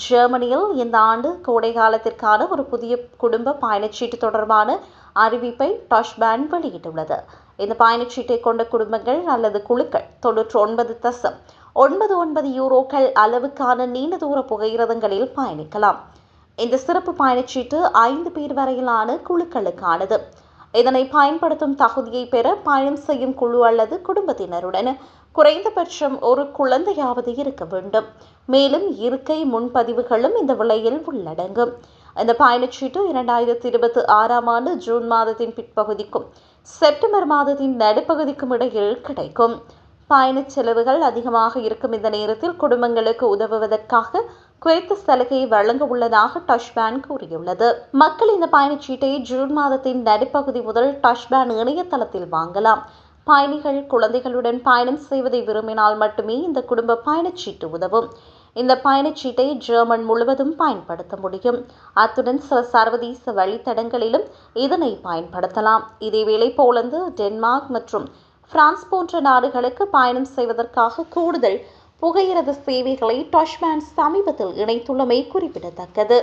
ஜெர்மனியில் இந்த ஆண்டு கோடை காலத்திற்கான ஒரு புதிய குடும்ப பயணச்சீட்டு தொடர்பான அறிவிப்பை டாஷ்பேன் வெளியிட்டுள்ளது. இந்த பயணச்சீட்டை கொண்ட குடும்பங்கள் அல்லது குழுக்கள் 99.99 யூரோக்கள் அளவுக்கான நீண்ட தூர புகையிரதங்களில் பயணிக்கலாம். இந்த சிறப்பு பயணச்சீட்டு 5 பேர் வரையிலான குழுக்களுக்கானது. இதனை பயன்படுத்தும் தகுதியை பெற பயணம் செய்யும் குழு அல்லது குடும்பத்தினருடன் குறைந்தபட்சம் ஒரு குழந்தையாவது இருக்க வேண்டும். மேலும் இருக்கை முன்பதிவுகளும் இந்த விலையில் உள்ளடங்கும். இந்த பயணச்சீட்டு 2026 ஆண்டு ஜூன் மாதத்தின் பிற்பகுதிக்கும் செப்டம்பர் மாதத்தின் நடுப்பகுதிக்கும் இடையில் கிடைக்கும். பயணச் செலவுகள் அதிகமாக இருக்கும் இந்த நேரத்தில் குடும்பங்களுக்கு உதவுவதற்காக குறித்த சலுகையை வழங்க உள்ளதாக டாஷ்பேன் கூறியுள்ளது. மக்கள் இந்த பயணச்சீட்டை ஜூன் மாதத்தின் நடுப்பகுதி முதல் டாஷ்பேன் இணையதளத்தில் வாங்கலாம். பயணிகள் குழந்தைகளுடன் பயணம் செய்வதை விரும்பினால் மட்டுமே இந்த குடும்ப பயணச்சீட்டு உதவும். இந்த பயணச்சீட்டை ஜெர்மன் முழுவதும் பயன்படுத்த முடியும். அத்துடன் சில சர்வதேச வழித்தடங்களிலும் இதனை பயன்படுத்தலாம். இதேவேளை போலந்து, டென்மார்க் மற்றும் பிரான்ஸ் போன்ற நாடுகளுக்கு பயணம் செய்வதற்காக கூடுதல் புகையிரத சேவைகளை டாஷ்பேன் சமீபத்தில் இணைத்துள்ளமை குறிப்பிடத்தக்கது.